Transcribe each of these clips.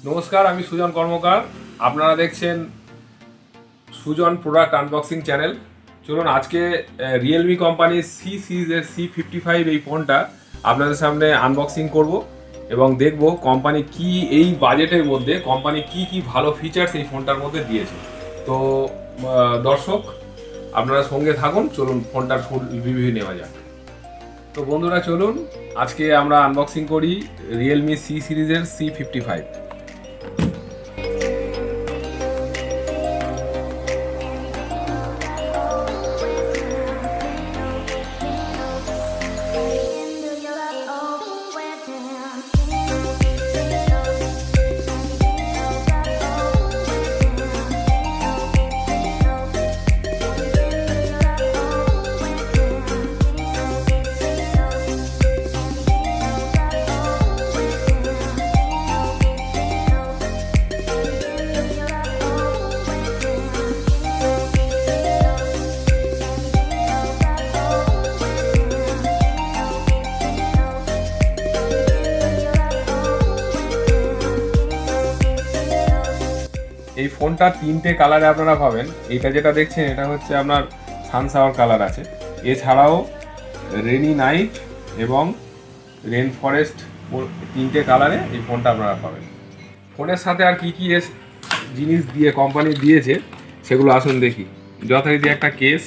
নমস্কার, আমি সুজন কর্মকার। আপনারা দেখছেন সুজন প্রোডাক্ট আনবক্সিং চ্যানেল। চলুন আজকে রিয়েলমি কোম্পানির সি সিরিজের C55 এই ফোনটা আপনাদের সামনে আনবক্সিং করব এবং দেখব কোম্পানি কি এই বাজেটের মধ্যে কোম্পানি কি কি ভালো ফিচার্স এই ফোনটার মধ্যে দিয়েছে। তো দর্শক আপনারা সঙ্গে থাকুন, চলুন ফোনটার ফুল রিভিউ নেওয়া যাক। তো বন্ধুরা চলুন আজকে আমরা আনবক্সিং করি রিয়েলমি সি সিরিজের C55। এই ফোনটা তিনটে কালারে আপনারা পাবেন। এটা যেটা দেখছেন এটা হচ্ছে আপনার সানসাওয়ার কালার আছে, এছাড়াও রেনি নাইট এবং রেন ফরেস্ট, তিনটে কালারে এই ফোনটা আপনারা পাবেন। ফোনের সাথে আর কি কি জিনিস দিয়ে কোম্পানি দিয়েছে সেগুলো আসুন দেখি। যথারীতি একটা কেস,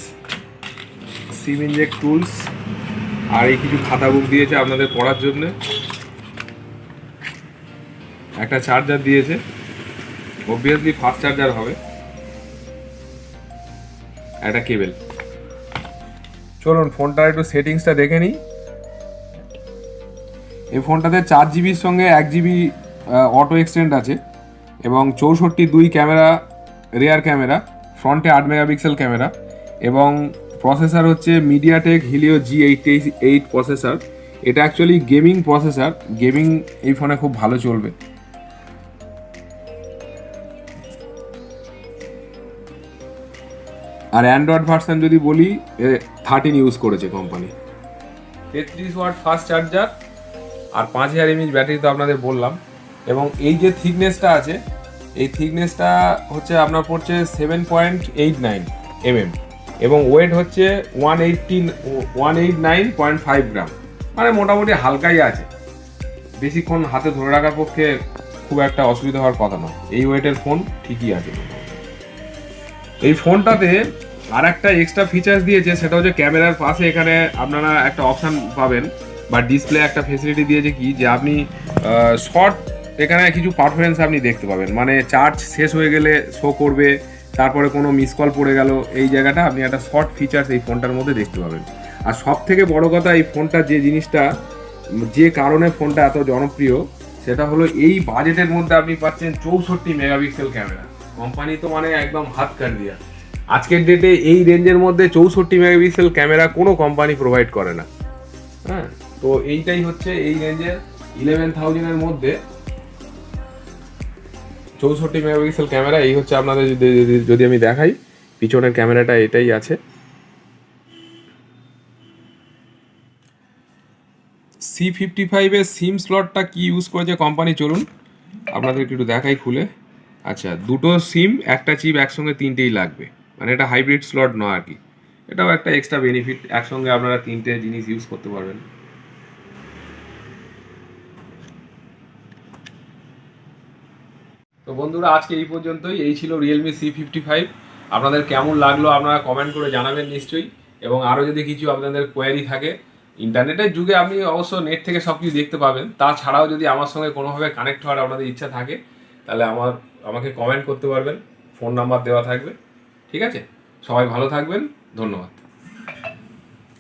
সিম ইনজেক্ট টুলস, আর এই কিছু খাতা বুক দিয়েছে আপনাদের পড়ার জন্য, একটা চার্জার দিয়েছে, অবভিয়াসলি ফাস্ট চার্জার হবে, একটা কেবল। চলুন ফোনটার একটু সেটিংসটা দেখে নিই। এই ফোনটাতে 4 জিবির সঙ্গে 1 জিবি অটো এক্সটেন্ড আছে এবং 64:2 ক্যামেরা, রেয়ার ক্যামেরা, ফ্রন্টে 8 মেগাপিক্সেল ক্যামেরা এবং প্রসেসর হচ্ছে মিডিয়াটেক হিলিও G88 প্রসেসর। এটা অ্যাকচুয়ালি গেমিং প্রসেসর, গেমিং এই ফোনে খুব ভালো চলবে। আর অ্যান্ড্রয়েড ভার্সন যদি বলি 13 ইউজ করেছে কোম্পানি। 33 ওয়াট ফাস্ট চার্জার আর 5000 mAh ব্যাটারি তো আপনাদের বললাম। এবং এই যে থিকনেসটা আছে, এই থিকনেসটা হচ্ছে আপনার পড়ছে 7.89 mm এবং ওয়েট হচ্ছে 189.5 গ্রাম, মানে মোটামুটি হালকাই আছে। বেশিক্ষণ হাতে ধরে রাখার পক্ষে খুব একটা অসুবিধা হওয়ার কথা নয়, এই ওয়েটের ফোন ঠিকই আছে। এই ফোনটাতে আর একটা এক্সট্রা ফিচার্স দিয়েছে, সেটা হচ্ছে ক্যামেরার পাশে এখানে আপনারা একটা অপশান পাবেন বা ডিসপ্লে একটা ফেসিলিটি দিয়েছে কি, যে আপনি শর্ট এখানে কিছু পারফরমেন্স আপনি দেখতে পাবেন, মানে চার্জ শেষ হয়ে গেলে শো করবে, তারপরে কোনো মিস কল পড়ে গেল, এই জায়গাটা আপনি একটা শর্ট ফিচার্স এই ফোনটার মধ্যে দেখতে পাবেন। আর সব থেকে বড় কথা, এই ফোনটা যে জিনিসটা, যে কারণে ফোনটা এত জনপ্রিয়, সেটা হলো এই বাজেটের মধ্যে আপনি পাচ্ছেন 64 মেগাপিক্সেল ক্যামেরা। কোম্পানি তো মানে একদম হাত কাট দিয়া, আজকের ডেটে এই রেঞ্জের মধ্যে 64 মেগাপিক্সেল ক্যামেরা কোনো কোম্পানি প্রোভাইড করে না। হ্যাঁ, তো এইটাই হচ্ছে এই রেঞ্জের 11,000-এর মধ্যে 64 মেগাপিক্সেল ক্যামেরা। এই হচ্ছে আপনাদের যদি আমি দেখাই, পিছনের ক্যামেরাটা এটাই আছে। C55-এর সিম স্লটটা কি ইউজ করেছে কোম্পানি, চলুন আপনাদেরকে একটু দেখাই খুলে। আচ্ছা, দুটো সিম, একটা চিপ একসঙ্গে তিনটেই লাগবে, মানে এটা হাইব্রিড স্লট নয় আর কি। এটাও একটা এক্সট্রা বেনিফিট, একসঙ্গে আপনারা তিনটে জিনিস ইউজ করতে পারবেন। তো বন্ধুরা আজকে এই পর্যন্তই। এই ছিল রিয়েলমি C55। আপনাদের কেমন লাগলো আপনারা কমেন্ট করে জানাবেন নিশ্চয়ই। এবং আরও যদি কিছু আপনাদের কোয়ারি থাকে, ইন্টারনেটের যুগে আপনি অবশ্য নেট থেকে সব কিছু দেখতে পাবেন, তাছাড়াও যদি আমার সঙ্গে কোনোভাবে কানেক্ট হওয়ার আপনাদের ইচ্ছা থাকে, তাহলে আমাকে কমেন্ট করতে পারবেন, ফোন নাম্বার দেওয়া থাকবে। ঠিক আছে, সবাই ভালো থাকবেন, ধন্যবাদ।